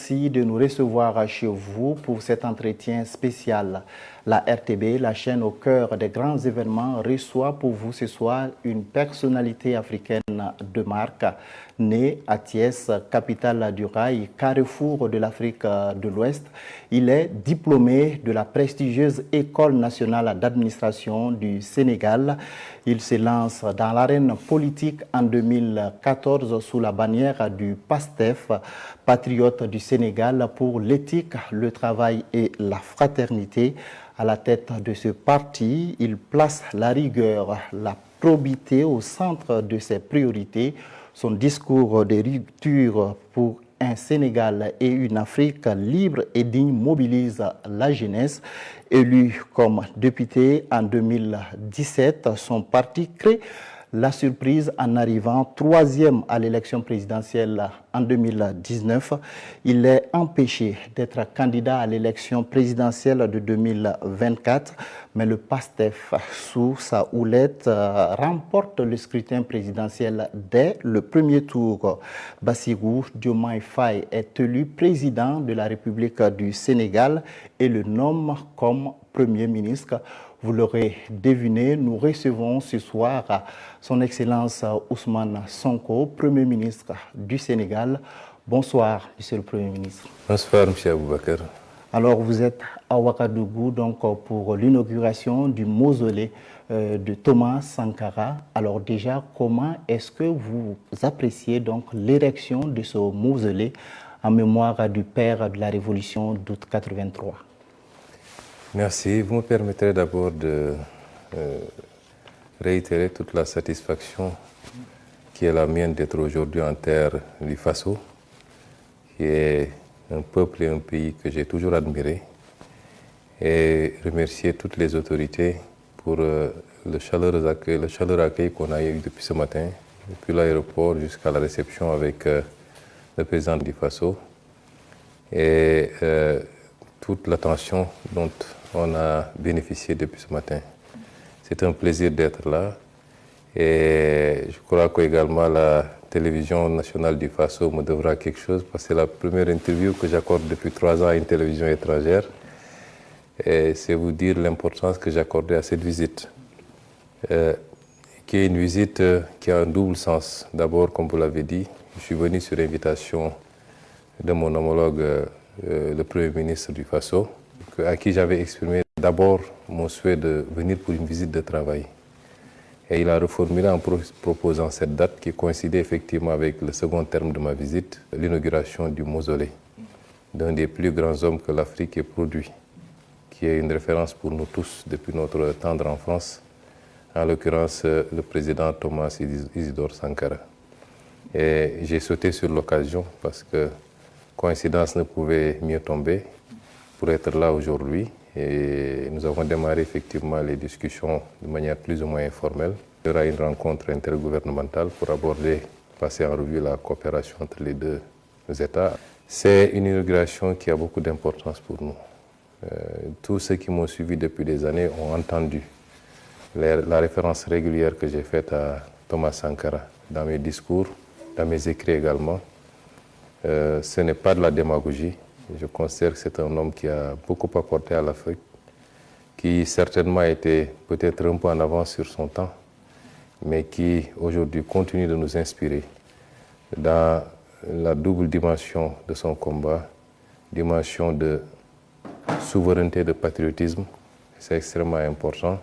merci de nous recevoir chez vous pour cet entretien spécial. La RTB, la chaîne au cœur des grands événements, reçoit pour vous ce soir une personnalité africaine de marque, née à Thiès, capitale du rail, carrefour de l'Afrique de l'Ouest. Il est diplômé de la prestigieuse École nationale d'administration du Sénégal. Il se lance dans l'arène politique en 2014 sous la bannière du PASTEF, patriote du Sénégal pour l'éthique, le travail et la fraternité. À la tête de ce parti, il place la rigueur, la probité au centre de ses priorités. Son discours de rupture pour un Sénégal et une Afrique libre et digne mobilise la jeunesse. Élu comme député en 2017, son parti crée la surprise en arrivant troisième à l'élection présidentielle en 2019. Il est empêché d'être candidat à l'élection présidentielle de 2024, mais le PASTEF, sous sa houlette, remporte le scrutin présidentiel dès le premier tour. Bassirou Diomaye Faye est élu président de la République du Sénégal et le nomme comme Premier ministre. Vous l'aurez deviné, nous recevons ce soir son Excellence Ousmane Sonko, Premier ministre du Sénégal. Bonsoir, Monsieur le Premier ministre. Bonsoir, M. Aboubakar. Alors, vous êtes à Ouagadougou donc, pour l'inauguration du mausolée de Thomas Sankara. Alors déjà, comment est-ce que vous appréciez donc l'érection de ce mausolée en mémoire du père de la Révolution d'août 83? Merci. Vous me permettrez d'abord de réitérer toute la satisfaction qui est la mienne d'être aujourd'hui en terre du Faso, qui est un peuple et un pays que j'ai toujours admiré, et remercier toutes les autorités pour le chaleureux accueil qu'on a eu depuis ce matin, depuis l'aéroport jusqu'à la réception avec le président du Faso, et toute l'attention dont on a bénéficié depuis ce matin. C'est un plaisir d'être là et je crois qu'également la télévision nationale du Faso me devra quelque chose parce que c'est la première interview que j'accorde depuis 3 ans à une télévision étrangère et c'est vous dire l'importance que j'accordais à cette visite qui est une visite qui a un double sens. D'abord, comme vous l'avez dit, je suis venu sur invitation de mon homologue le Premier ministre du Faso, à qui j'avais exprimé d'abord mon souhait de venir pour une visite de travail. Et il a reformulé en proposant cette date qui coïncidait effectivement avec le second terme de ma visite, l'inauguration du mausolée d'un des plus grands hommes que l'Afrique ait produit, qui est une référence pour nous tous depuis notre tendre enfance, en l'occurrence le président Thomas Isidore Sankara. Et j'ai sauté sur l'occasion parce que coïncidence ne pouvait mieux tomber pour être là aujourd'hui. Et nous avons démarré effectivement les discussions de manière plus ou moins informelle. Il y aura une rencontre intergouvernementale pour aborder, passer en revue la coopération entre les deux États. C'est une inauguration qui a beaucoup d'importance pour nous. Tous ceux qui m'ont suivi depuis des années ont entendu la référence régulière que j'ai faite à Thomas Sankara dans mes discours, dans mes écrits également. Ce n'est pas de la démagogie. Je considère que c'est un homme qui a beaucoup apporté à l'Afrique, qui certainement a été peut-être un peu en avance sur son temps, mais qui aujourd'hui continue de nous inspirer dans la double dimension de son combat, dimension de souveraineté, de patriotisme, c'est extrêmement important,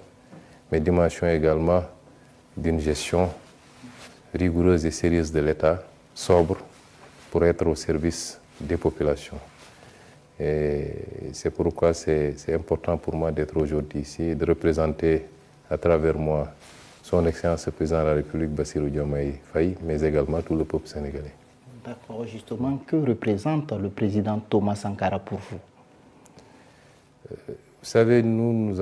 mais dimension également d'une gestion rigoureuse et sérieuse de l'État, sobre, pour être au service des populations. Et c'est pourquoi c'est important pour moi d'être aujourd'hui ici, de représenter à travers moi son Excellence le Président de la République, Bassirou Diomaye Faye, mais également tout le peuple sénégalais. D'accord, justement, que représente le président Thomas Sankara pour vous? Vous savez, nous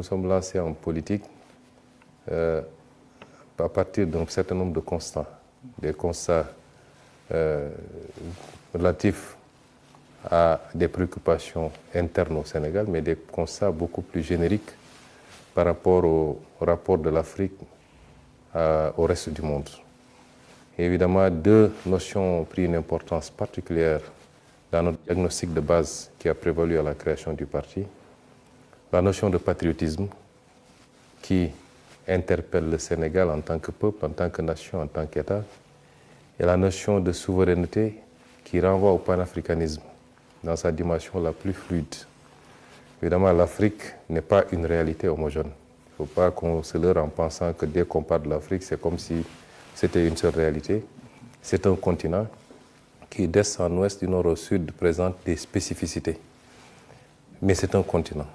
sommes lancés en politique à partir d'un certain nombre de constats, des constats relatifs à des préoccupations internes au Sénégal, mais des constats beaucoup plus génériques par rapport au rapport de l'Afrique au reste du monde. Et évidemment, deux notions ont pris une importance particulière dans notre diagnostic de base qui a prévalu à la création du parti, la notion de patriotisme qui interpelle le Sénégal en tant que peuple, en tant que nation, en tant qu'État, et la notion de souveraineté qui renvoie au panafricanisme dans sa dimension la plus fluide. Évidemment, l'Afrique n'est pas une réalité homogène. Il ne faut pas qu'on se leurre en pensant que dès qu'on parle de l'Afrique, c'est comme si c'était une seule réalité. C'est un continent qui, d'est en ouest, du nord au sud, présente des spécificités. Mais c'est un continent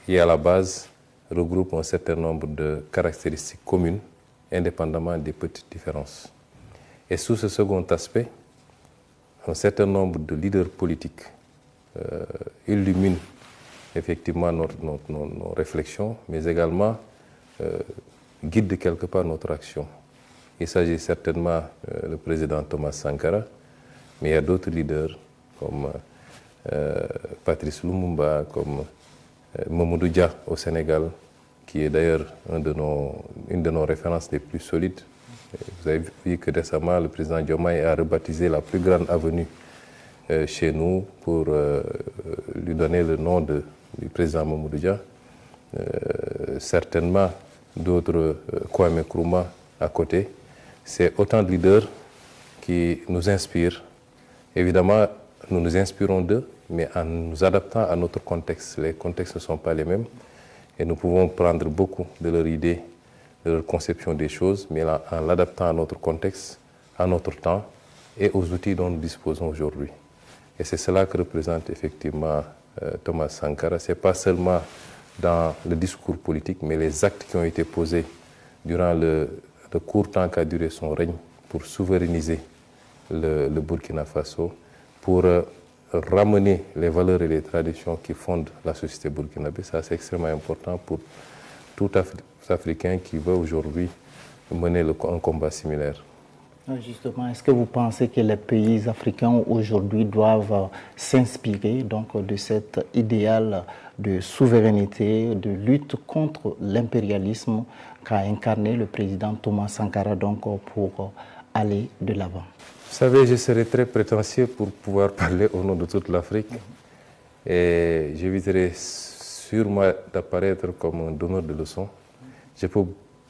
qui, à la base, regroupe un certain nombre de caractéristiques communes, indépendamment des petites différences. Et sous ce second aspect, un certain nombre de leaders politiques illuminent effectivement nos réflexions, mais également guident quelque part notre action. Il s'agit certainement du président Thomas Sankara, mais il y a d'autres leaders comme Patrice Lumumba, comme Mamadou Dia au Sénégal, qui est d'ailleurs une de nos références les plus solides. Vous avez vu que récemment, le président Diomaye a rebaptisé la plus grande avenue chez nous pour lui donner le nom du président Mamadou Dia. Certainement d'autres, Kwame Nkrumah à côté. C'est autant de leaders qui nous inspirent. Évidemment, nous nous inspirons d'eux, mais en nous adaptant à notre contexte. Les contextes ne sont pas les mêmes et nous pouvons prendre beaucoup de leurs idées, de leur conception des choses, mais en l'adaptant à notre contexte, à notre temps et aux outils dont nous disposons aujourd'hui. Et c'est cela que représente effectivement Thomas Sankara. Ce n'est pas seulement dans le discours politique, mais les actes qui ont été posés durant le court temps qu'a duré son règne pour souverainiser le Burkina Faso, pour ramener les valeurs et les traditions qui fondent la société burkinabé. Ça, c'est extrêmement important pour tout Africain qui veut aujourd'hui mener un combat similaire. Justement, est-ce que vous pensez que les pays africains aujourd'hui doivent s'inspirer donc de cet idéal de souveraineté, de lutte contre l'impérialisme qu'a incarné le président Thomas Sankara donc pour aller de l'avant? Vous savez, je serais très prétentieux pour pouvoir parler au nom de toute l'Afrique et j'éviterai sûrement d'apparaître comme un donneur de leçons. Je peux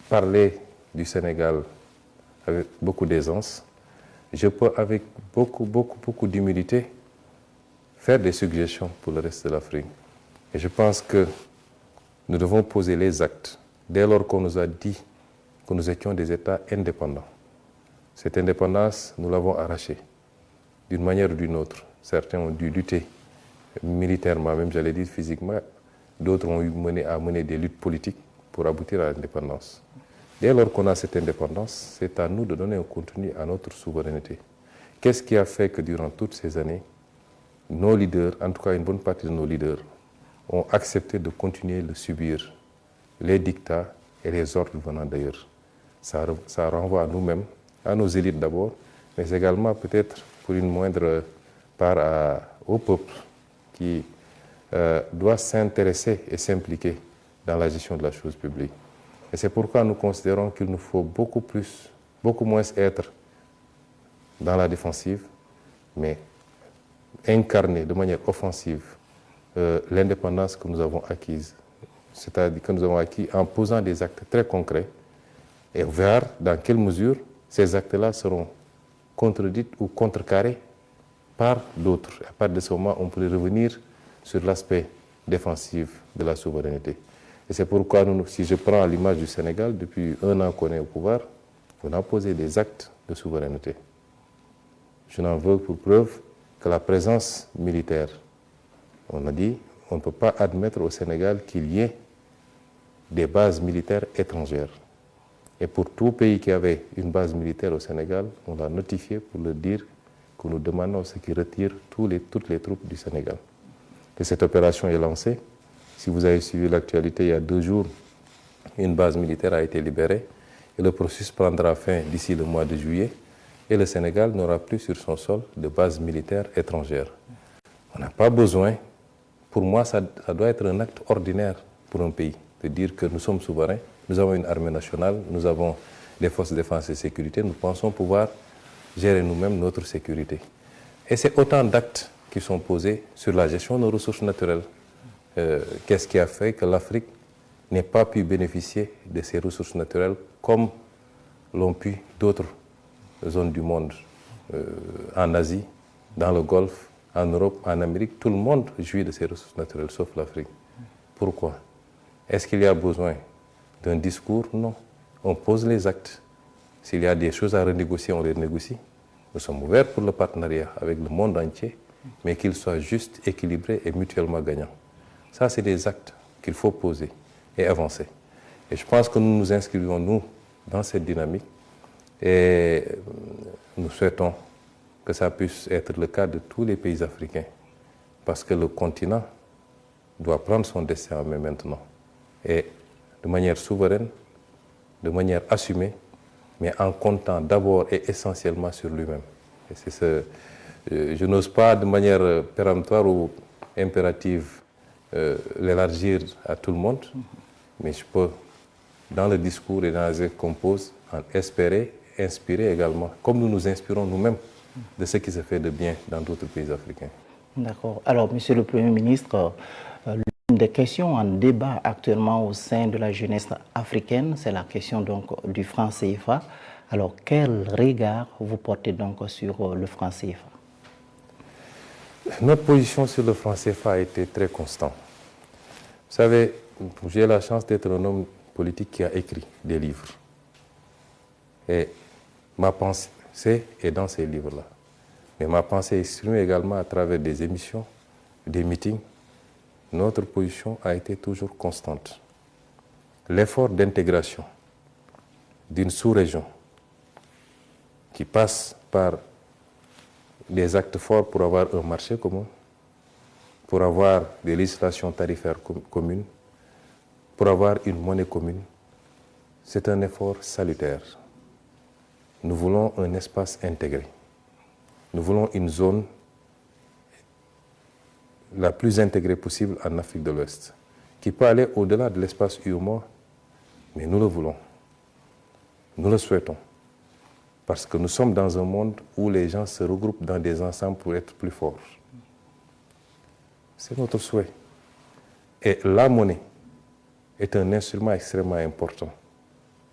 parler du Sénégal avec beaucoup d'aisance. Je peux, avec beaucoup d'humilité, faire des suggestions pour le reste de l'Afrique. Et je pense que nous devons poser les actes dès lors qu'on nous a dit que nous étions des États indépendants. Cette indépendance, nous l'avons arrachée d'une manière ou d'une autre. Certains ont dû lutter militairement, même j'allais dire physiquement. D'autres ont mené des luttes politiques pour aboutir à l'indépendance. Dès lors qu'on a cette indépendance, c'est à nous de donner un contenu à notre souveraineté. Qu'est-ce qui a fait que durant toutes ces années, nos leaders, en tout cas une bonne partie de nos leaders, ont accepté de continuer de subir les dictats et les ordres venant d'ailleurs? Ça renvoie à nous-mêmes, à nos élites d'abord, mais également peut-être pour une moindre part au peuple qui doit s'intéresser et s'impliquer dans la gestion de la chose publique. Et c'est pourquoi nous considérons qu'il nous faut beaucoup moins être dans la défensive, mais incarner de manière offensive l'indépendance que nous avons acquise. C'est-à-dire que nous avons acquis en posant des actes très concrets et voir dans quelle mesure ces actes-là seront contredits ou contrecarrés par d'autres. À partir de ce moment, on pourrait revenir sur l'aspect défensif de la souveraineté. Et c'est pourquoi, si je prends l'image du Sénégal, depuis 1 an qu'on est au pouvoir, on a posé des actes de souveraineté. Je n'en veux pour preuve que la présence militaire. On a dit on ne peut pas admettre au Sénégal qu'il y ait des bases militaires étrangères. Et pour tout pays qui avait une base militaire au Sénégal, on l'a notifié pour leur dire que nous demandons à ceux qui retirent toutes les troupes du Sénégal. Et cette opération est lancée. Si vous avez suivi l'actualité, il y a 2 jours, une base militaire a été libérée et le processus prendra fin d'ici le mois de juillet et le Sénégal n'aura plus sur son sol de base militaire étrangère. On n'a pas besoin, pour moi ça doit être un acte ordinaire pour un pays, de dire que nous sommes souverains, nous avons une armée nationale, nous avons des forces de défense et de sécurité, nous pensons pouvoir gérer nous-mêmes notre sécurité. Et c'est autant d'actes qui sont posés sur la gestion de nos ressources naturelles. Qu'est-ce qui a fait que l'Afrique n'ait pas pu bénéficier de ces ressources naturelles comme l'ont pu d'autres zones du monde, en Asie, dans le Golfe, en Europe, en Amérique, tout le monde jouit de ces ressources naturelles, sauf l'Afrique. Pourquoi? Est-ce qu'il y a besoin d'un discours? Non. On pose les actes. S'il y a des choses à renégocier, on les négocie. Nous sommes ouverts pour le partenariat avec le monde entier, mais qu'il soit juste, équilibré et mutuellement gagnant. Ça, c'est des actes qu'il faut poser et avancer. Et je pense que nous nous inscrivons, nous, dans cette dynamique et nous souhaitons que ça puisse être le cas de tous les pays africains parce que le continent doit prendre son destin en main maintenant et de manière souveraine, de manière assumée, mais en comptant d'abord et essentiellement sur lui-même. Et c'est je n'ose pas de manière péremptoire ou impérative l'élargir à tout le monde, mais je peux, dans le discours et dans les actes qu'on pose, en espérer, inspirer également, comme nous nous inspirons nous-mêmes de ce qui se fait de bien dans d'autres pays africains. D'accord. Alors, Monsieur le Premier ministre, l'une des questions en débat actuellement au sein de la jeunesse africaine, c'est la question donc du franc CFA. Alors, quel regard vous portez donc sur le franc CFA? Notre position sur le franc CFA a été très constante. Vous savez, j'ai la chance d'être un homme politique qui a écrit des livres. Et ma pensée est dans ces livres-là. Mais ma pensée est exprimée également à travers des émissions, des meetings. Notre position a été toujours constante. L'effort d'intégration d'une sous-région qui passe par des actes forts pour avoir un marché commun, pour avoir des législations tarifaires communes, pour avoir une monnaie commune, c'est un effort salutaire. Nous voulons un espace intégré. Nous voulons une zone la plus intégrée possible en Afrique de l'Ouest, qui peut aller au-delà de l'espace UEMOA, mais nous le voulons. Nous le souhaitons. Parce que nous sommes dans un monde où les gens se regroupent dans des ensembles pour être plus forts. C'est notre souhait. Et la monnaie est un instrument extrêmement important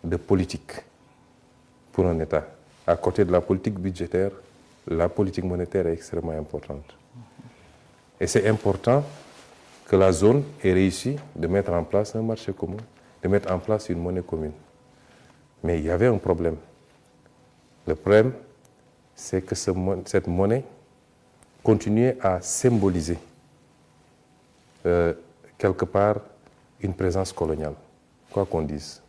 de politique pour un État. À côté de la politique budgétaire, la politique monétaire est extrêmement importante. Et c'est important que la zone ait réussi de mettre en place un marché commun, de mettre en place une monnaie commune. Mais il y avait un problème. Le problème, c'est que cette monnaie continuait à symboliser quelque part une présence coloniale, quoi qu'on dise.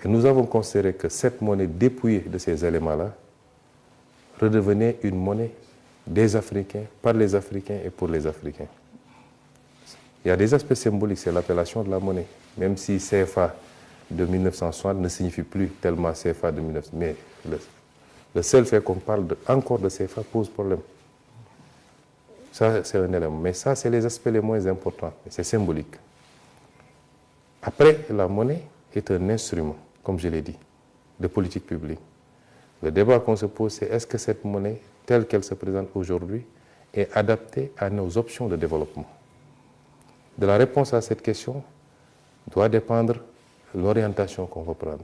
Et nous avons considéré que cette monnaie dépouillée de ces éléments-là redevenait une monnaie des Africains, par les Africains et pour les Africains. Il y a des aspects symboliques, c'est l'appellation de la monnaie, même si CFA de 1960 ne signifie plus tellement CFA de 1900. Mais le seul fait qu'on parle encore de CFA pose problème. Ça, c'est un élément. Mais ça, c'est les aspects les moins importants. C'est symbolique. Après, la monnaie est un instrument, comme je l'ai dit, de politique publique. Le débat qu'on se pose, c'est est-ce que cette monnaie, telle qu'elle se présente aujourd'hui, est adaptée à nos options de développement? De la réponse à cette question doit dépendre l'orientation qu'on va prendre.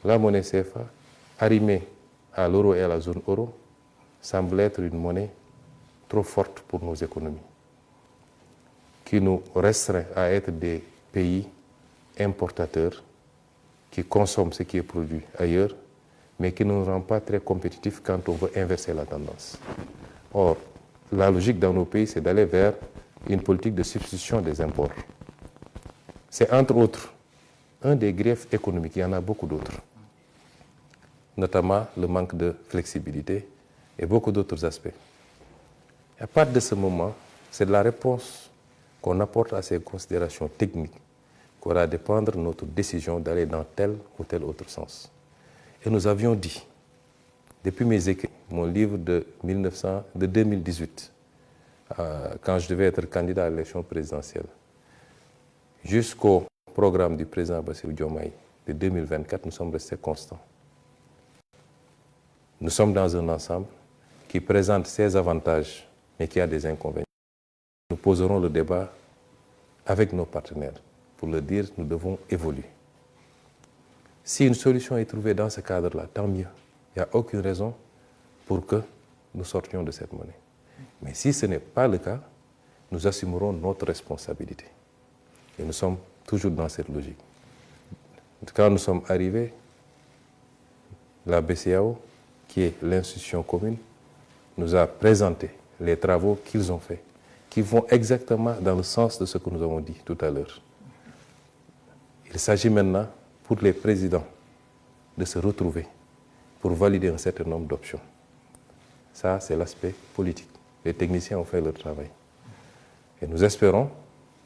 La monnaie CFA, arrimée à l'euro et à la zone euro, semble être une monnaie trop forte pour nos économies, qui nous restreint à être des pays importateurs qui consomment ce qui est produit ailleurs, mais qui ne nous rend pas très compétitifs quand on veut inverser la tendance. Or, la logique dans nos pays, c'est d'aller vers une politique de substitution des imports. C'est entre autres un des griefs économiques, il y en a beaucoup d'autres, notamment le manque de flexibilité et beaucoup d'autres aspects. À partir de ce moment, c'est de la réponse qu'on apporte à ces considérations techniques qu'aura dépendre notre décision d'aller dans tel ou tel autre sens. Et nous avions dit, depuis mes écrits, mon livre de 2018, quand je devais être candidat à l'élection présidentielle, jusqu'au programme du président Bassirou Diomaye de 2024, nous sommes restés constants. Nous sommes dans un ensemble qui présente ses avantages, mais qui a des inconvénients. Nous poserons le débat avec nos partenaires pour leur dire que nous devons évoluer. Si une solution est trouvée dans ce cadre-là, tant mieux. Il n'y a aucune raison pour que nous sortions de cette monnaie. Mais si ce n'est pas le cas, nous assumerons notre responsabilité. Et nous sommes toujours dans cette logique. Quand nous sommes arrivés, la BCEAO, qui est l'institution commune, nous a présenté les travaux qu'ils ont faits, qui vont exactement dans le sens de ce que nous avons dit tout à l'heure. Il s'agit maintenant pour les présidents de se retrouver pour valider un certain nombre d'options. Ça, c'est l'aspect politique. Les techniciens ont fait leur travail. Et nous espérons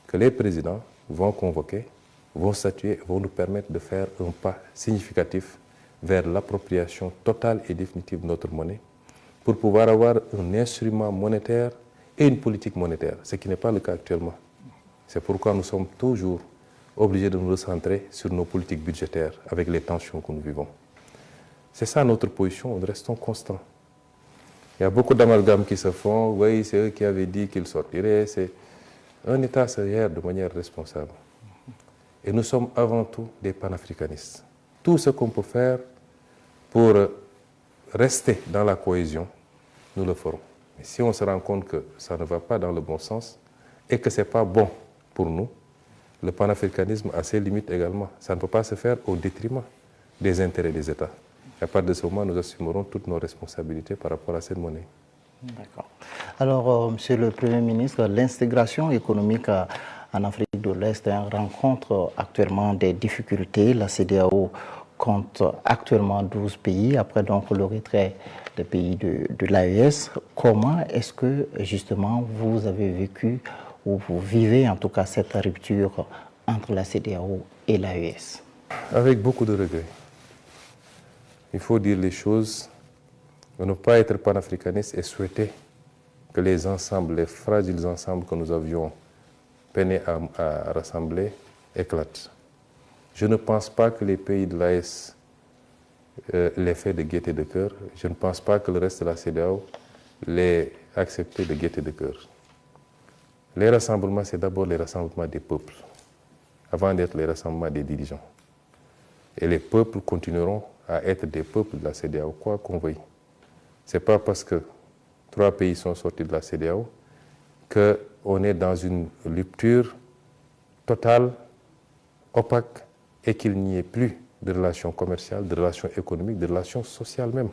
que les présidents vont convoquer, vont statuer, vont nous permettre de faire un pas significatif vers l'appropriation totale et définitive de notre monnaie pour pouvoir avoir un instrument monétaire et une politique monétaire, ce qui n'est pas le cas actuellement. C'est pourquoi nous sommes toujours obligés de nous recentrer sur nos politiques budgétaires avec les tensions que nous vivons. C'est ça notre position, nous restons constants. Il y a beaucoup d'amalgames qui se font, oui, c'est eux qui avaient dit qu'ils sortiraient. Un État se gère de manière responsable. Et nous sommes avant tout des panafricanistes. Tout ce qu'on peut faire pour rester dans la cohésion, nous le ferons. Mais si on se rend compte que ça ne va pas dans le bon sens et que ce n'est pas bon pour nous, le panafricanisme a ses limites également. Ça ne peut pas se faire au détriment des intérêts des États. À partir de ce moment, nous assumerons toutes nos responsabilités par rapport à cette monnaie. D'accord. Alors, Monsieur le Premier ministre, l'intégration économique en Afrique de l'Est rencontre actuellement des difficultés. La CEDEAO compte actuellement 12 pays, après donc le retrait des pays de l'AES. Comment est-ce que justement vous avez vécu ou vous vivez en tout cas cette rupture entre la CEDEAO et l'AES? Avec beaucoup de regrets. Il faut dire les choses, ne pas être panafricaniste et souhaiter que les ensembles, les fragiles ensembles que nous avions peiné à rassembler éclatent. Je ne pense pas que les pays de l'AES l'aient fait de gaieté de cœur. Je ne pense pas que le reste de la CEDEAO l'ait accepté de gaieté de cœur. Les rassemblements, c'est d'abord les rassemblements des peuples, avant d'être les rassemblements des dirigeants. Et les peuples continueront à être des peuples de la CEDEAO, quoi qu'on veuille. Ce n'est pas parce que 3 pays sont sortis de la CEDEAO qu'on est dans une rupture totale, opaque, et qu'il n'y ait plus de relations commerciales, de relations économiques, de relations sociales même.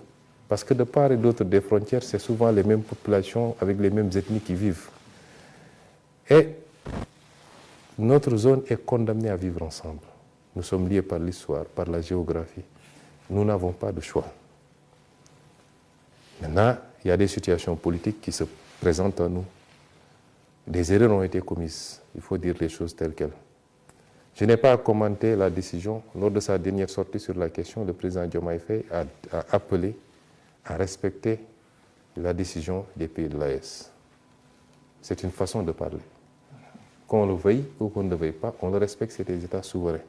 Parce que de part et d'autre des frontières, c'est souvent les mêmes populations avec les mêmes ethnies qui vivent. Et notre zone est condamnée à vivre ensemble. Nous sommes liés par l'histoire, par la géographie. Nous n'avons pas de choix. Maintenant, il y a des situations politiques qui se présentent à nous. Des erreurs ont été commises. Il faut dire les choses telles quelles. Je n'ai pas commenté la décision. Lors de sa dernière sortie sur la question, le président Diomaye Faye a appelé à respecter la décision des pays de l'AES. C'est une façon de parler. Qu'on le veuille ou qu'on ne le veuille pas, on le respecte, c'est des États souverains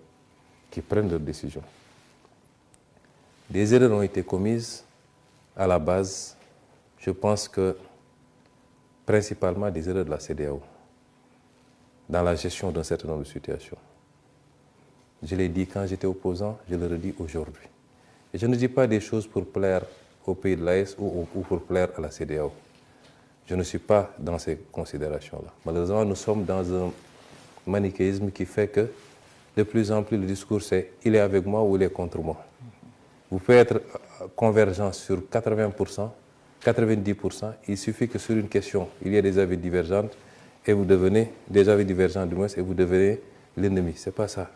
qui prennent leurs décisions. Des erreurs ont été commises à la base, je pense que principalement des erreurs de la CEDEAO dans la gestion d'un certain nombre de situations. Je l'ai dit quand j'étais opposant, je le redis aujourd'hui. Et je ne dis pas des choses pour plaire au pays de l'AES ou pour plaire à la CEDEAO. Je ne suis pas dans ces considérations-là. Malheureusement, nous sommes dans un manichéisme qui fait que de plus en plus le discours c'est « il est avec moi ou il est contre moi ». Vous pouvez être convergent sur 80%, 90%, il suffit que sur une question, il y ait des avis divergents et vous devenez, des avis divergents du moins, et vous devenez l'ennemi. Ce n'est pas ça.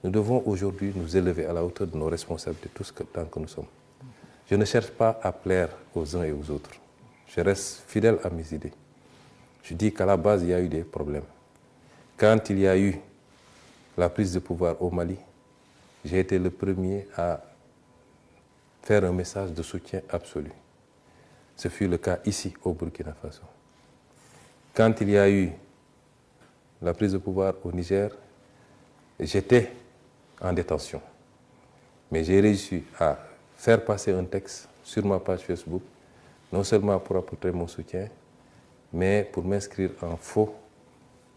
Nous devons aujourd'hui nous élever à la hauteur de nos responsabilités, tous tant que nous sommes. Je ne cherche pas à plaire aux uns et aux autres. Je reste fidèle à mes idées. Je dis qu'à la base, il y a eu des problèmes. Quand il y a eu la prise de pouvoir au Mali, j'ai été le premier à faire un message de soutien absolu. Ce fut le cas ici, au Burkina Faso. Quand il y a eu la prise de pouvoir au Niger, j'étais en détention. Mais j'ai réussi à faire passer un texte sur ma page Facebook non seulement pour apporter mon soutien, mais pour m'inscrire en faux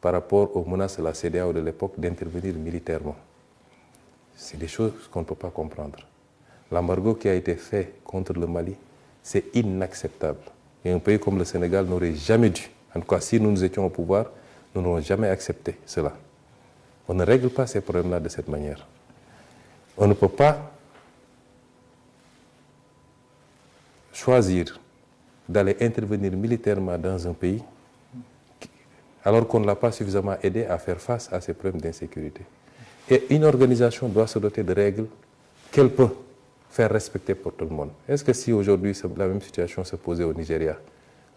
par rapport aux menaces de la CEDEAO de l'époque d'intervenir militairement. C'est des choses qu'on ne peut pas comprendre. L'embargo qui a été fait contre le Mali, c'est inacceptable. Et un pays comme le Sénégal n'aurait jamais dû, en tout cas si nous étions au pouvoir, nous n'aurions jamais accepté cela. On ne règle pas ces problèmes-là de cette manière. On ne peut pas choisir d'aller intervenir militairement dans un pays alors qu'on ne l'a pas suffisamment aidé à faire face à ces problèmes d'insécurité. Et une organisation doit se doter de règles qu'elle peut faire respecter pour tout le monde. Est-ce que si aujourd'hui la même situation se posait au Nigeria,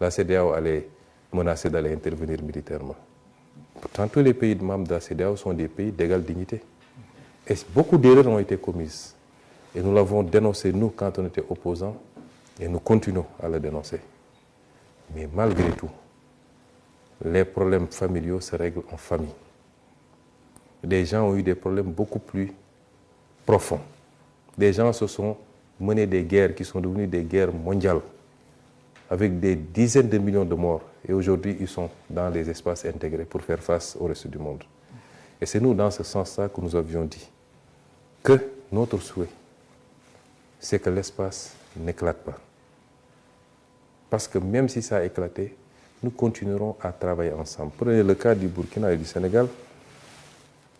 la CEDEAO allait menacer d'aller intervenir militairement? Pourtant, tous les pays membres de la CEDEAO sont des pays d'égale dignité. Et beaucoup d'erreurs ont été commises. Et nous l'avons dénoncé, nous, quand on était opposants, et nous continuons à le dénoncer. Mais malgré tout, les problèmes familiaux se règlent en famille. Des gens ont eu des problèmes beaucoup plus profonds. Des gens se sont menés des guerres qui sont devenues des guerres mondiales, avec des dizaines de millions de morts. Et aujourd'hui, ils sont dans les espaces intégrés pour faire face au reste du monde. Et c'est nous, dans ce sens-là, que nous avions dit que notre souhait, c'est que l'espace n'éclate pas. Parce que même si ça a éclaté, nous continuerons à travailler ensemble. Prenez le cas du Burkina et du Sénégal.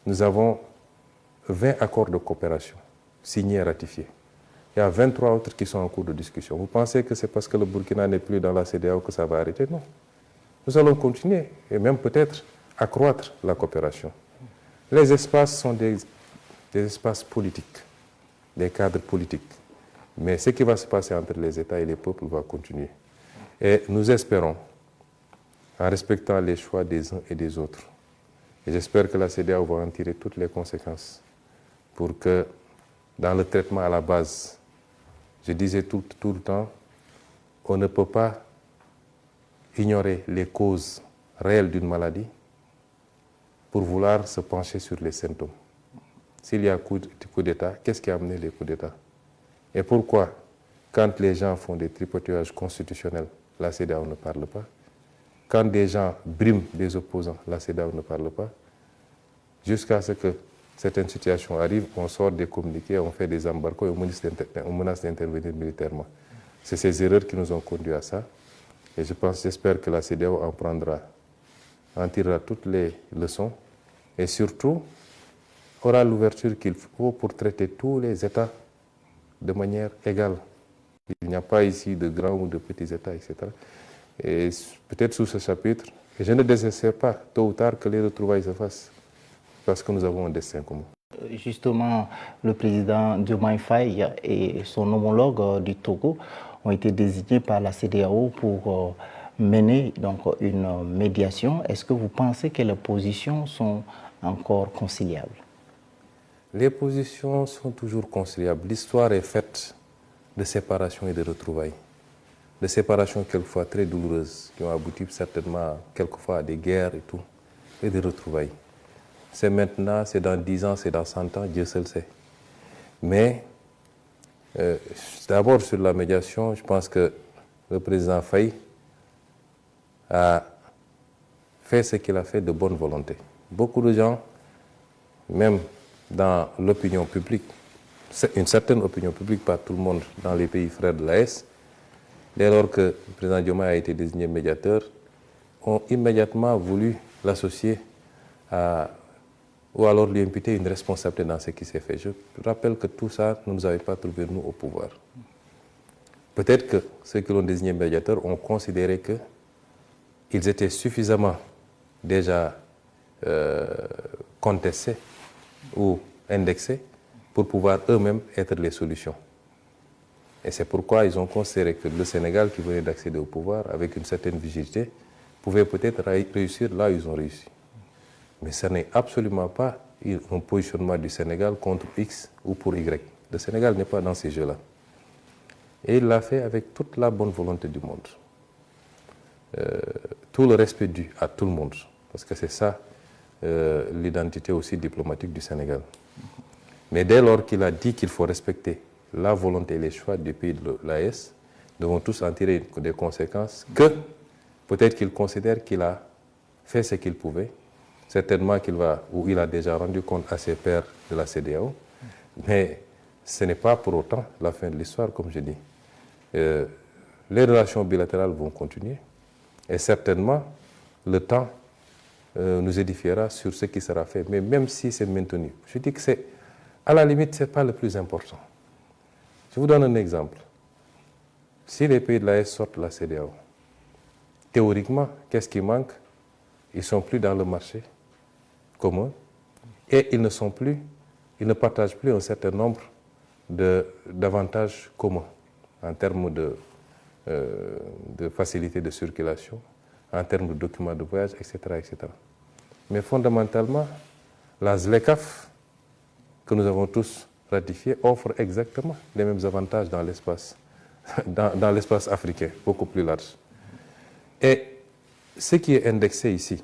Nous avons 20 accords de coopération signés et ratifiés. Il y a 23 autres qui sont en cours de discussion. Vous pensez que c'est parce que le Burkina n'est plus dans la CEDEAO que ça va arrêter? Non. Nous allons continuer et même peut-être accroître la coopération. Les espaces sont des espaces politiques, des cadres politiques. Mais ce qui va se passer entre les États et les peuples va continuer. Et nous espérons, en respectant les choix des uns et des autres, et j'espère que la CEDEAO va en tirer toutes les conséquences pour que, dans le traitement à la base, je disais tout le temps, on ne peut pas ignorer les causes réelles d'une maladie pour vouloir se pencher sur les symptômes. S'il y a coup d'État, qu'est-ce qui a amené les coups d'État? Et pourquoi, quand les gens font des tripotages constitutionnels, la CEDEAO ne parle pas? Quand des gens briment des opposants, la CEDEAO ne parle pas? Jusqu'à ce que certaines situations arrivent, on sort des communiqués, on fait des embargos et on menace d'intervenir militairement. C'est ces erreurs qui nous ont conduit à ça. Et j'espère que la CEDEAO en tirera toutes les leçons et surtout aura l'ouverture qu'il faut pour traiter tous les États de manière égale. Il n'y a pas ici de grands ou de petits États, etc. Et peut-être sous ce chapitre, et je ne désespère pas, tôt ou tard, que les retrouvailles se fassent, parce que nous avons un destin commun. Justement, le président Diomaye Faye et son homologue du Togo ont été désignés par la CEDEAO pour mener donc une médiation. Est-ce que vous pensez que les positions sont encore conciliables? Les positions sont toujours conciliables. L'histoire est faite de séparation et de retrouvailles. De séparations quelquefois très douloureuses, qui ont abouti certainement quelquefois à des guerres et tout, et de retrouvailles. C'est maintenant, c'est dans 10 ans, c'est dans 100 ans, Dieu seul sait. Mais d'abord sur la médiation, je pense que le président Faye a fait ce qu'il a fait de bonne volonté. Beaucoup de gens, même dans l'opinion publique, une certaine opinion publique, pas tout le monde dans les pays frères de l'AES, dès lors que le président Diomaye a été désigné médiateur, ont immédiatement voulu l'associer ou alors lui imputer une responsabilité dans ce qui s'est fait. Je rappelle que tout ça ne nous avait pas trouvé, nous, au pouvoir. Peut-être que ceux qui l'ont désigné médiateur ont considéré qu'ils étaient suffisamment déjà contestés ou indexés pour pouvoir eux-mêmes être les solutions. Et c'est pourquoi ils ont considéré que le Sénégal, qui venait d'accéder au pouvoir avec une certaine vigilité, pouvait peut-être réussir là où ils ont réussi. Mais ce n'est absolument pas un positionnement du Sénégal contre X ou pour Y. Le Sénégal n'est pas dans ces jeux-là. Et il l'a fait avec toute la bonne volonté du monde. Tout le respect dû à tout le monde. Parce que c'est ça l'identité aussi diplomatique du Sénégal. Mais dès lors qu'il a dit qu'il faut respecter la volonté et les choix du pays de l'AES, Nous devons tous en tirer des conséquences que peut-être qu'il considère qu'il a fait ce qu'il pouvait. Certainement il a déjà rendu compte à ses pairs de la CEDEAO. Mais ce n'est pas pour autant la fin de l'histoire, comme je dis. Les relations bilatérales vont continuer. Et certainement, le temps nous édifiera sur ce qui sera fait. Mais même si c'est maintenu, je dis que à la limite, ce n'est pas le plus important. Je vous donne un exemple. Si les pays de l'AES sortent de la CEDEAO, théoriquement, qu'est-ce qui manque? Ils ne sont plus dans le marché commun et ils ne partagent plus un certain nombre d'avantages communs en termes de facilité de circulation, en termes de documents de voyage, etc., etc. Mais fondamentalement, la ZLECAf, que nous avons tous ratifiée, offre exactement les mêmes avantages dans l'espace africain, beaucoup plus large. Et ce qui est indexé ici,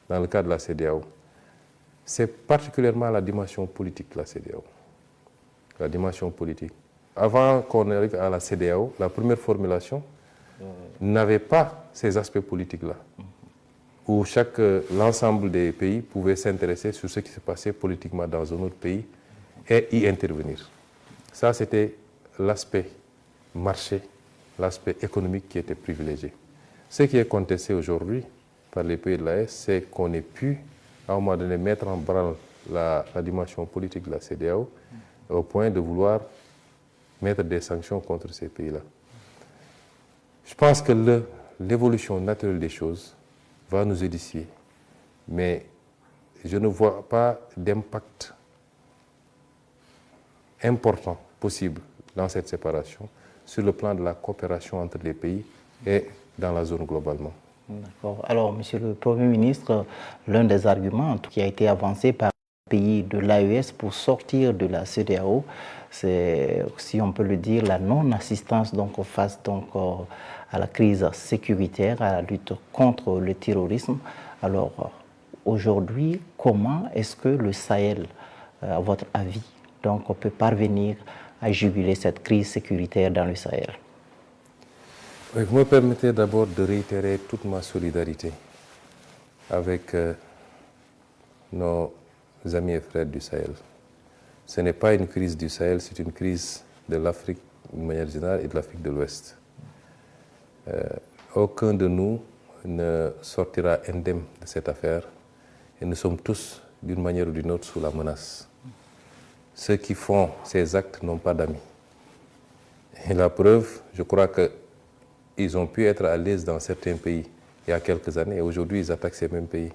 dans le cas de la CEDEAO, c'est particulièrement la dimension politique de la CEDEAO. La dimension politique. Avant qu'on arrive à la CEDEAO, la première formulation n'avait pas ces aspects politiques-là, où l'ensemble des pays pouvait s'intéresser sur ce qui se passait politiquement dans un autre pays et y intervenir. Ça, c'était l'aspect marché, l'aspect économique qui était privilégié. Ce qui est contesté aujourd'hui par les pays de l'AES, c'est qu'on ait pu, à un moment donné, mettre en branle la dimension politique de la CEDEAO au point de vouloir mettre des sanctions contre ces pays-là. Je pense que l'évolution naturelle des choses va nous édifier, mais je ne vois pas d'impact important possible dans cette séparation sur le plan de la coopération entre les pays et dans la zone globalement. D'accord. Alors, Monsieur le Premier ministre, l'un des arguments qui a été avancé par les pays de l'AES pour sortir de la CEDEAO, c'est, si on peut le dire, la non-assistance face à la crise sécuritaire, à la lutte contre le terrorisme. Alors, aujourd'hui, comment est-ce que le Sahel, à votre avis, peut parvenir à juguler cette crise sécuritaire dans le Sahel? Vous me permettez d'abord de réitérer toute ma solidarité avec nos amis et frères du Sahel. Ce n'est pas une crise du Sahel, c'est une crise de l'Afrique d'une manière générale et de l'Afrique de l'Ouest. Aucun de nous ne sortira indemne de cette affaire et nous sommes tous, d'une manière ou d'une autre, sous la menace. Ceux qui font ces actes n'ont pas d'amis. Et la preuve, je crois qu'ils ont pu être à l'aise dans certains pays il y a quelques années et aujourd'hui ils attaquent ces mêmes pays.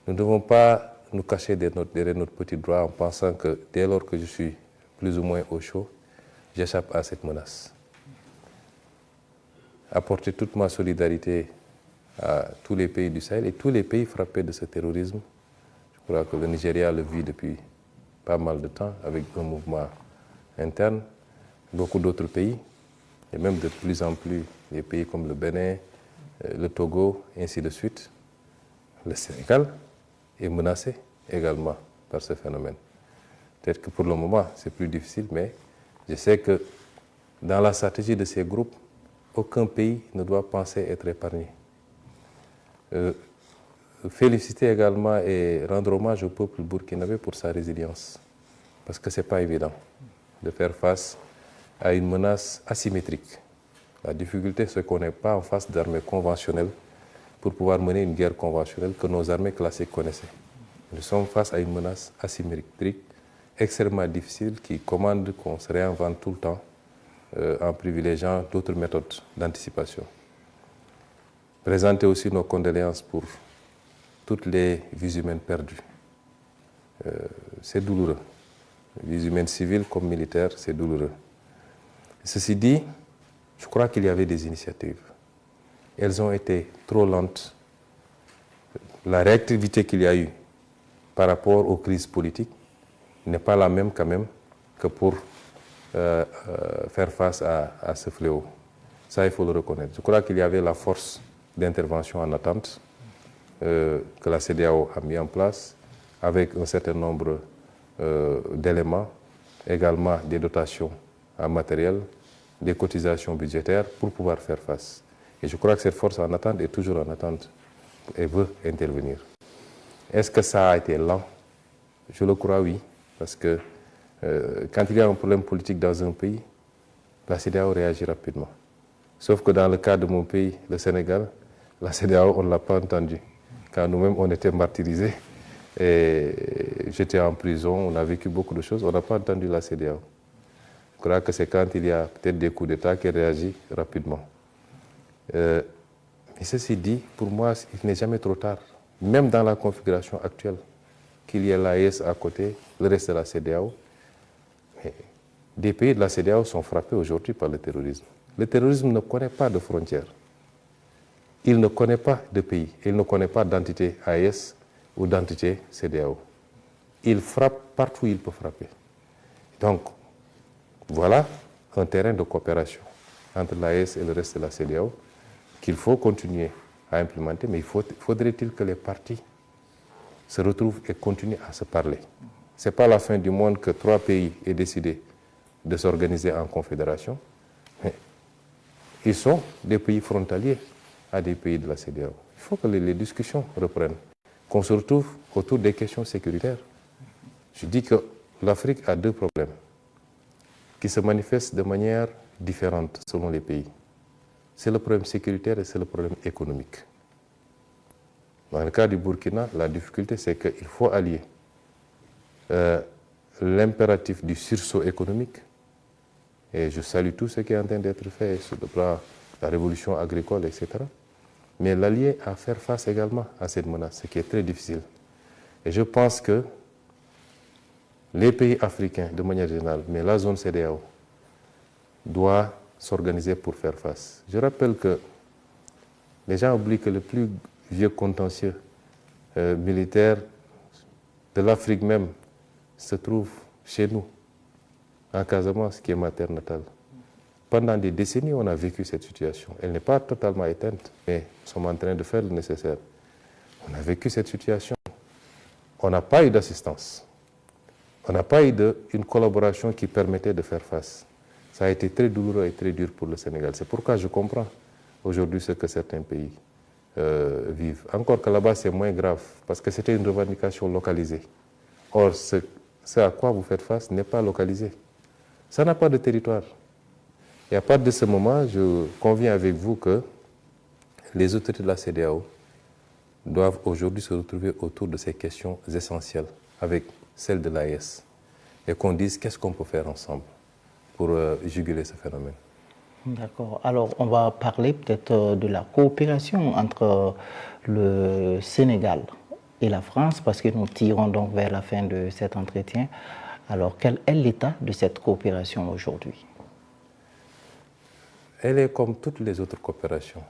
Nous ne devons pas nous cacher derrière notre petit droit en pensant que dès lors que je suis plus ou moins au chaud, j'échappe à cette menace. Apporter toute ma solidarité à tous les pays du Sahel et tous les pays frappés de ce terrorisme. Je crois que le Nigeria le vit depuis pas mal de temps avec un mouvement interne. Beaucoup d'autres pays, et même de plus en plus des pays comme le Bénin, le Togo, ainsi de suite. Le Sénégal est menacé également par ce phénomène. Peut-être que pour le moment, c'est plus difficile, mais je sais que dans la stratégie de ces groupes, aucun pays ne doit penser être épargné. Féliciter également et rendre hommage au peuple burkinabé pour sa résilience, parce que ce n'est pas évident de faire face à une menace asymétrique. La difficulté, c'est qu'on n'est pas en face d'armées conventionnelles pour pouvoir mener une guerre conventionnelle que nos armées classiques connaissaient. Nous sommes face à une menace asymétrique extrêmement difficile qui commande qu'on se réinvente tout le temps en privilégiant d'autres méthodes d'anticipation. Présenter aussi nos condoléances pour toutes les vies humaines perdues. C'est douloureux. Vies humaines civiles comme militaires, c'est douloureux. Ceci dit, je crois qu'il y avait des initiatives. Elles ont été trop lentes. La réactivité qu'il y a eu par rapport aux crises politiques n'est pas la même quand même que pour faire face à ce fléau. Ça, il faut le reconnaître. Je crois qu'il y avait la force d'intervention en attente que la CEDEAO a mis en place avec un certain nombre d'éléments, également des dotations en matériel, des cotisations budgétaires pour pouvoir faire face. Et je crois que cette force en attente est toujours en attente et veut intervenir. Est-ce que ça a été lent? Je le crois, oui, parce que quand il y a un problème politique dans un pays, la CEDEAO réagit rapidement. Sauf que dans le cas de mon pays, le Sénégal, la CEDEAO, on ne l'a pas entendu. Quand nous-mêmes, on était martyrisés, et j'étais en prison, on a vécu beaucoup de choses, on n'a pas entendu la CEDEAO. Je crois que c'est quand il y a peut-être des coups d'État qu'elle réagit rapidement. Mais ceci dit, pour moi, il n'est jamais trop tard, même dans la configuration actuelle, qu'il y ait l'AES à côté, le reste de la CEDEAO. Mais des pays de la CEDEAO sont frappés aujourd'hui par le terrorisme. Le terrorisme ne connaît pas de frontières. Il ne connaît pas de pays. Il ne connaît pas d'entité AES ou d'entité CEDEAO. Il frappe partout où il peut frapper. Donc, voilà un terrain de coopération entre l'AES et le reste de la CEDEAO qu'il faut continuer à implémenter, mais faudrait-il que les partis se retrouvent et continuent à se parler. Ce n'est pas la fin du monde que 3 pays aient décidé de s'organiser en confédération, mais ils sont des pays frontaliers à des pays de la CEDEAO. Il faut que les discussions reprennent, qu'on se retrouve autour des questions sécuritaires. Je dis que l'Afrique a 2 problèmes qui se manifestent de manière différente selon les pays. C'est le problème sécuritaire et c'est le problème économique. Dans le cas du Burkina, la difficulté, c'est qu'il faut allier l'impératif du sursaut économique, et je salue tout ce qui est en train d'être fait sur le plan de la révolution agricole, etc., mais l'allier à faire face également à cette menace, ce qui est très difficile. Et je pense que les pays africains, de manière générale, mais la zone CEDEAO, doit s'organiser pour faire face. Je rappelle que les gens oublient que le plus vieux contentieux militaire de l'Afrique même se trouve chez nous, en Casamance, qui est ma terre natale. Pendant des décennies, on a vécu cette situation. Elle n'est pas totalement éteinte, mais nous sommes en train de faire le nécessaire. On a vécu cette situation. On n'a pas eu d'assistance. On n'a pas eu une collaboration qui permettait de faire face. Ça a été très douloureux et très dur pour le Sénégal. C'est pourquoi je comprends aujourd'hui ce que certains pays vivent. Encore que là-bas, c'est moins grave, parce que c'était une revendication localisée. Or, ce à quoi vous faites face n'est pas localisé. Ça n'a pas de territoire. Et à partir de ce moment, je conviens avec vous que les autorités de la CEDEAO doivent aujourd'hui se retrouver autour de ces questions essentielles, avec celle de l'AES, et qu'on dise qu'est-ce qu'on peut faire ensemble pour juguler ce phénomène. D'accord. Alors, on va parler peut-être de la coopération entre le Sénégal et la France, parce que nous tirons donc vers la fin de cet entretien. Alors, quel est l'état de cette coopération aujourd'hui? Elle est comme toutes les autres coopérations.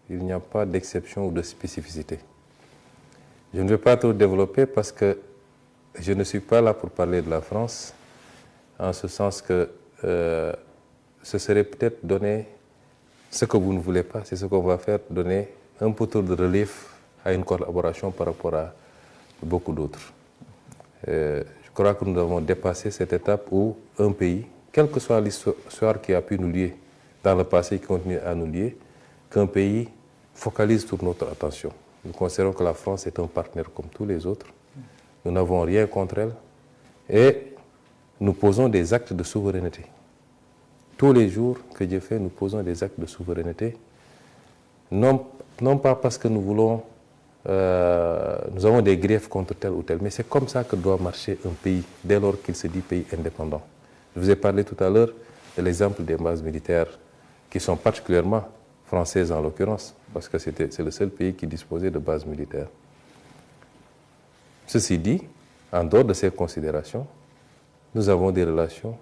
Il n'y a pas d'exception ou de spécificité. Je ne vais pas tout développer parce que je ne suis pas là pour parler de la France, en ce sens que ce serait peut-être donner ce que vous ne voulez pas, c'est ce qu'on va faire, donner un peu de relief à une collaboration par rapport à beaucoup d'autres. Je crois que nous avons dépassé cette étape où un pays, quelle que soit l'histoire qui a pu nous lier dans le passé et qui continue à nous lier, qu'un pays focalise toute notre attention. Nous considérons que la France est un partenaire comme tous les autres. Nous n'avons rien contre elle et nous posons des actes de souveraineté. Tous les jours que Dieu fait, nous posons des actes de souveraineté, non pas parce que nous voulons, nous avons des griefs contre tel ou tel, mais c'est comme ça que doit marcher un pays dès lors qu'il se dit pays indépendant. Je vous ai parlé tout à l'heure de l'exemple des bases militaires qui sont particulièrement françaises en l'occurrence, parce que c'est le seul pays qui disposait de bases militaires. Ceci dit, en dehors de ces considérations, nous avons des relations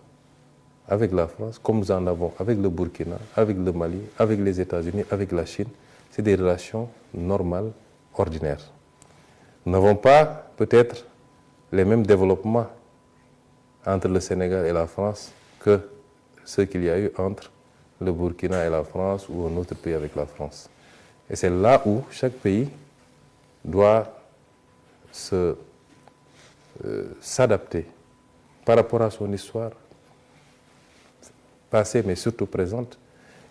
avec la France, comme nous en avons avec le Burkina, avec le Mali, avec les États-Unis, avec la Chine. C'est des relations normales, ordinaires. Nous n'avons pas peut-être les mêmes développements entre le Sénégal et la France que ceux qu'il y a eu entre le Burkina et la France ou un autre pays avec la France. Et c'est là où chaque pays doit s'adapter par rapport à son histoire, passée mais surtout présente.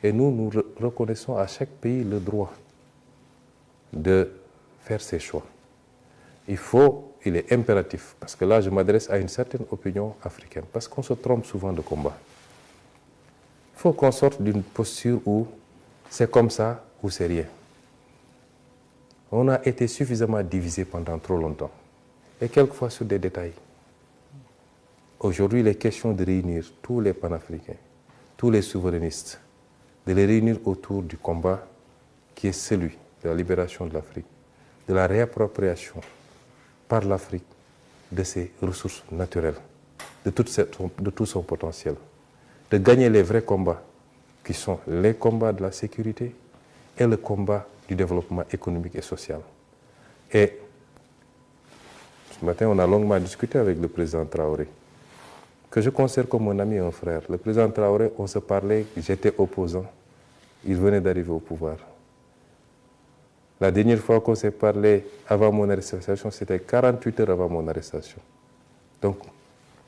Et nous reconnaissons à chaque pays le droit de faire ses choix. Il est impératif, parce que là je m'adresse à une certaine opinion africaine, parce qu'on se trompe souvent de combat. Il faut qu'on sorte d'une posture où c'est comme ça ou c'est rien. On a été suffisamment divisé pendant trop longtemps, et quelquefois sur des détails. Aujourd'hui, il est question de réunir tous les panafricains, tous les souverainistes, de les réunir autour du combat qui est celui de la libération de l'Afrique, de la réappropriation par l'Afrique de ses ressources naturelles, de tout son potentiel, de gagner les vrais combats qui sont les combats de la sécurité et le combat du développement économique et social. Et ce matin, on a longuement discuté avec le président Traoré, que je considère comme un ami et un frère. Le président Traoré, on se parlait, j'étais opposant, il venait d'arriver au pouvoir. La dernière fois qu'on s'est parlé avant mon arrestation, c'était 48 heures avant mon arrestation. Donc,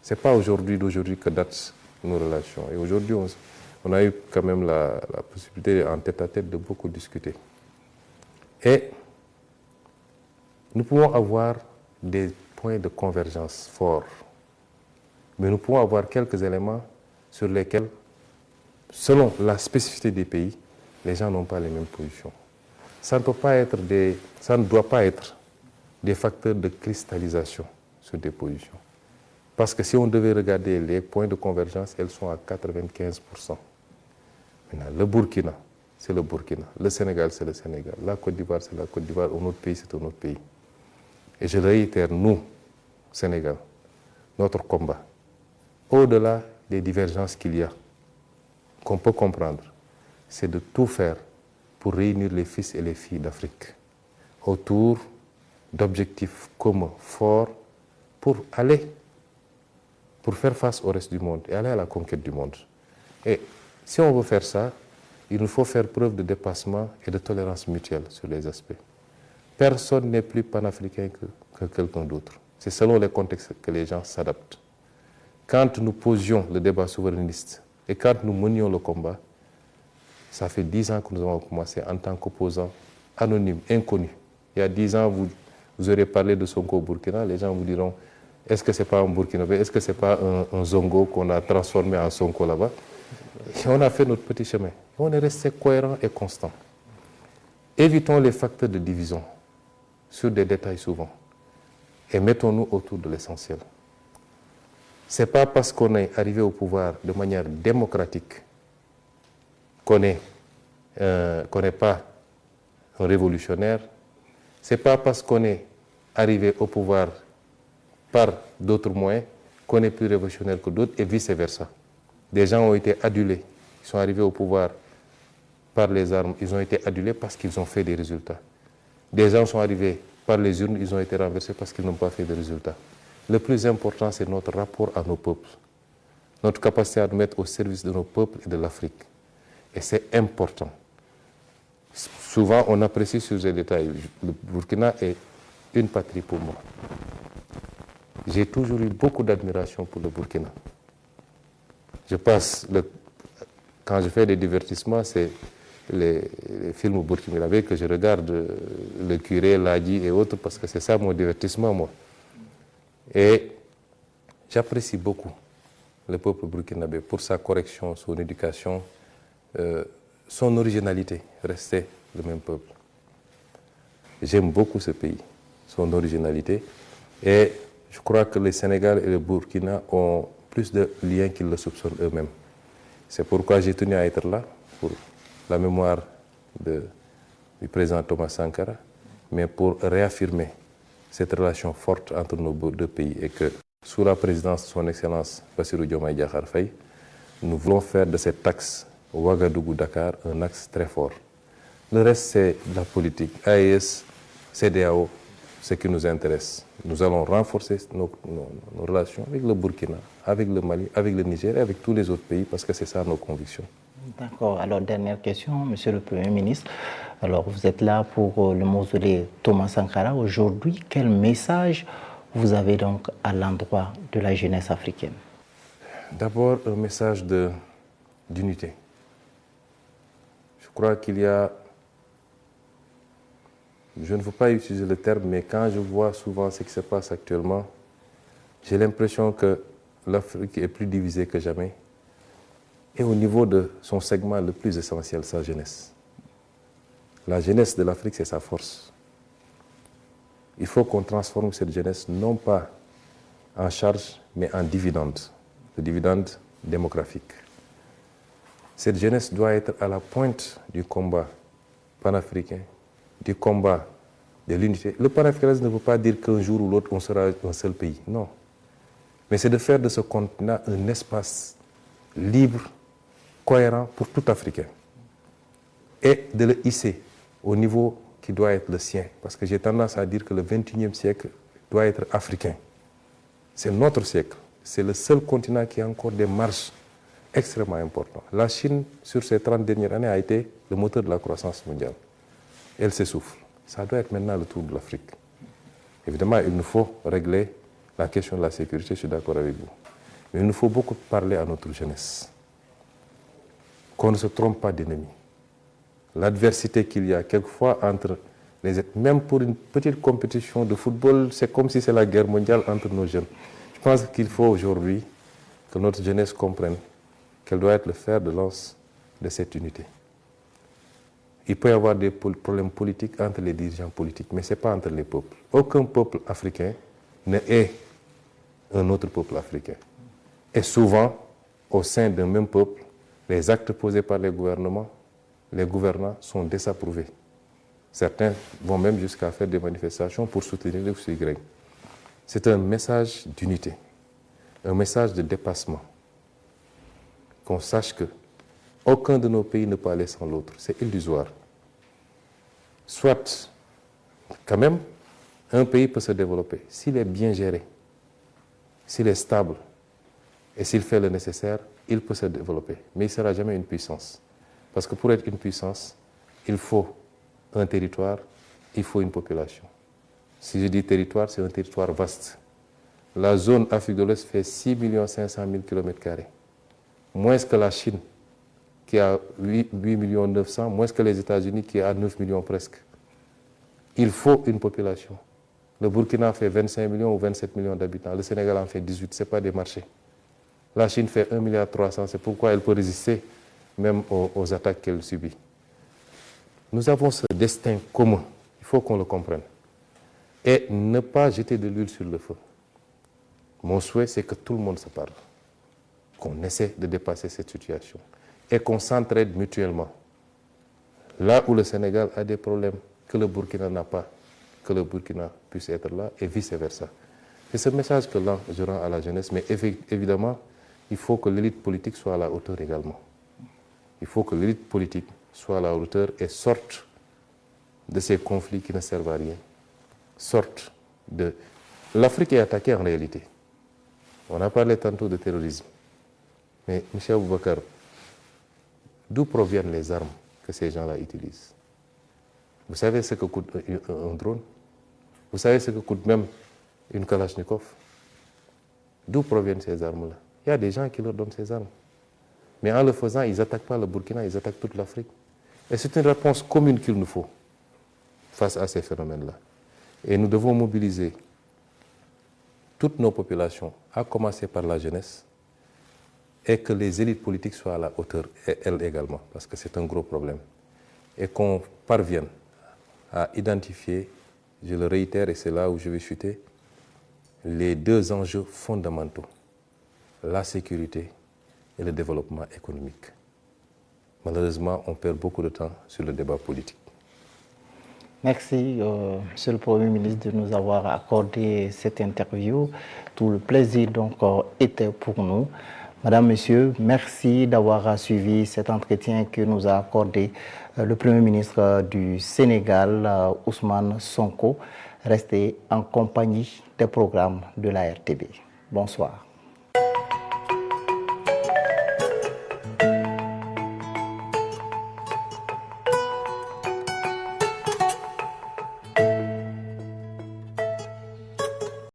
ce n'est pas d'aujourd'hui que datent nos relations. Et aujourd'hui, on a eu quand même la possibilité en tête-à-tête de beaucoup discuter. Et nous pouvons avoir des points de convergence forts, mais nous pouvons avoir quelques éléments sur lesquels, selon la spécificité des pays, les gens n'ont pas les mêmes positions. Ça ne doit pas être des facteurs de cristallisation sur des positions. Parce que si on devait regarder les points de convergence, elles sont à 95%. Maintenant, le Burkina, c'est le Burkina. Le Sénégal, c'est le Sénégal. La Côte d'Ivoire, c'est la Côte d'Ivoire. Un autre pays, c'est un autre pays. Et je réitère, nous, Sénégal, notre combat, au-delà des divergences qu'il y a, qu'on peut comprendre, c'est de tout faire pour réunir les fils et les filles d'Afrique autour d'objectifs communs, forts, pour faire face au reste du monde et aller à la conquête du monde. Et si on veut faire ça, il nous faut faire preuve de dépassement et de tolérance mutuelle sur les aspects. Personne n'est plus panafricain que quelqu'un d'autre. C'est selon les contextes que les gens s'adaptent. Quand nous posions le débat souverainiste et quand nous menions le combat, ça fait 10 ans que nous avons commencé en tant qu'opposants anonymes, inconnus. Il y a 10 ans, vous aurez parlé de Sonko au Burkina, les gens vous diront, est-ce que ce n'est pas un Burkinabé, est-ce que ce n'est pas un Zongo qu'on a transformé en Sonko là-bas? Et on a fait notre petit chemin. On est resté cohérent et constant. Évitons les facteurs de division sur des détails souvent et mettons-nous autour de l'essentiel. Ce n'est pas parce qu'on est arrivé au pouvoir de manière démocratique qu'on n'est pas un révolutionnaire. Ce n'est pas parce qu'on est arrivé au pouvoir par d'autres moyens qu'on est plus révolutionnaire que d'autres et vice-versa. Des gens ont été adulés, ils sont arrivés au pouvoir par les armes, ils ont été adulés parce qu'ils ont fait des résultats. Des gens sont arrivés par les urnes, ils ont été renversés parce qu'ils n'ont pas fait de résultats. Le plus important, c'est notre rapport à nos peuples, notre capacité à nous mettre au service de nos peuples et de l'Afrique. Et c'est important. Souvent, on apprécie sur ces détails. Le Burkina est une patrie pour moi. J'ai toujours eu beaucoup d'admiration pour le Burkina. Quand je fais des divertissements, c'est les films burkinabés que je regarde, Le Curé, Ladi et autres, parce que c'est ça mon divertissement, moi. Et j'apprécie beaucoup le peuple burkinabé pour sa correction, son éducation, son originalité, rester le même peuple. J'aime beaucoup ce pays, son originalité, et je crois que le Sénégal et le Burkina ont plus de liens qu'ils le soupçonnent eux-mêmes. C'est pourquoi j'ai tenu à être là, pour la mémoire du président Thomas Sankara, mais pour réaffirmer cette relation forte entre nos deux pays et que, sous la présidence de son Excellence Bassirou Diomaye Diakhar Faye, nous voulons faire de cet axe Ouagadougou-Dakar un axe très fort. Le reste, c'est de la politique. AES, CEDEAO, ce qui nous intéresse. Nous allons renforcer nos relations avec le Burkina, avec le Mali, avec le Niger et avec tous les autres pays parce que c'est ça nos convictions. D'accord. Alors, dernière question, Monsieur le Premier ministre. Alors, vous êtes là pour le mausolée Thomas Sankara. Aujourd'hui, quel message vous avez donc à l'endroit de la jeunesse africaine? D'abord, un message de d'unité. Je crois qu'il y a, je ne veux pas utiliser le terme, mais quand je vois souvent ce qui se passe actuellement, j'ai l'impression que l'Afrique est plus divisée que jamais. Et au niveau de son segment le plus essentiel, sa jeunesse. La jeunesse de l'Afrique, c'est sa force. Il faut qu'on transforme cette jeunesse non pas en charge, mais en dividende, le dividende démographique. Cette jeunesse doit être à la pointe du combat panafricain, du combat de l'unité. Le panafricanisme ne veut pas dire qu'un jour ou l'autre, on sera un seul pays. Non. Mais c'est de faire de ce continent un espace libre, cohérent pour tout Africain. Et de le hisser au niveau qui doit être le sien. Parce que j'ai tendance à dire que le XXIe siècle doit être africain. C'est notre siècle. C'est le seul continent qui a encore des marges extrêmement importantes. La Chine, sur ces 30 dernières années, a été le moteur de la croissance mondiale. Elle s'essouffle. Ça doit être maintenant le tour de l'Afrique. Évidemment, il nous faut régler la question de la sécurité, je suis d'accord avec vous. Mais il nous faut beaucoup parler à notre jeunesse. Qu'on ne se trompe pas d'ennemis. L'adversité qu'il y a quelquefois entre les... Même pour une petite compétition de football, c'est comme si c'est la guerre mondiale entre nos jeunes. Je pense qu'il faut aujourd'hui que notre jeunesse comprenne qu'elle doit être le fer de lance de cette unité. Il peut y avoir des problèmes politiques entre les dirigeants politiques, mais ce n'est pas entre les peuples. Aucun peuple africain ne est un autre peuple africain. Et souvent, au sein d'un même peuple, les actes posés par les gouvernants sont désapprouvés. Certains vont même jusqu'à faire des manifestations pour soutenir le Y. C'est un message d'unité, un message de dépassement. Qu'on sache que aucun de nos pays ne peut aller sans l'autre. C'est illusoire. Soit, quand même, un pays peut se développer s'il est bien géré, s'il est stable et s'il fait le nécessaire, il peut se développer. Mais il ne sera jamais une puissance. Parce que pour être une puissance, il faut un territoire, il faut une population. Si je dis territoire, c'est un territoire vaste. La zone Afrique de l'Ouest fait 6 500 000 km². Moins que la Chine, qui a 8 900 000, moins que les États-Unis, qui a 9 millions presque. Il faut une population. Le Burkina fait 25 millions ou 27 millions d'habitants. Le Sénégal en fait 18, ce n'est pas des marchés. La Chine fait 1,3 milliard, c'est pourquoi elle peut résister même aux attaques qu'elle subit. Nous avons ce destin commun, il faut qu'on le comprenne. Et ne pas jeter de l'huile sur le feu. Mon souhait, c'est que tout le monde se parle, qu'on essaie de dépasser cette situation et qu'on s'entraide mutuellement. Là où le Sénégal a des problèmes que le Burkina n'a pas, que le Burkina puisse être là et vice-versa. C'est ce message que là, je rends à la jeunesse, mais évidemment, il faut que l'élite politique soit à la hauteur également. Il faut que l'élite politique soit à la hauteur et sorte de ces conflits qui ne servent à rien. Sorte de... L'Afrique est attaquée en réalité. On a parlé tantôt de terrorisme. Mais, M. Aboubakar, d'où proviennent les armes que ces gens-là utilisent? Vous savez ce que coûte un drone? Vous savez ce que coûte même une Kalachnikov? D'où proviennent ces armes-là? Il y a des gens qui leur donnent ces armes. Mais en le faisant, ils n'attaquent pas le Burkina, ils attaquent toute l'Afrique. Et c'est une réponse commune qu'il nous faut face à ces phénomènes-là. Et nous devons mobiliser toutes nos populations, à commencer par la jeunesse, et que les élites politiques soient à la hauteur, et elles également, parce que c'est un gros problème. Et qu'on parvienne à identifier, je le réitère et c'est là où je vais chuter, les deux enjeux fondamentaux, la sécurité et le développement économique. Malheureusement, on perd beaucoup de temps sur le débat politique. Merci, Monsieur le Premier ministre, de nous avoir accordé cette interview. Tout le plaisir donc était pour nous. Madame, Monsieur, merci d'avoir suivi cet entretien que nous a accordé le Premier ministre du Sénégal, Ousmane Sonko. Restez en compagnie des programmes de la RTB. Bonsoir.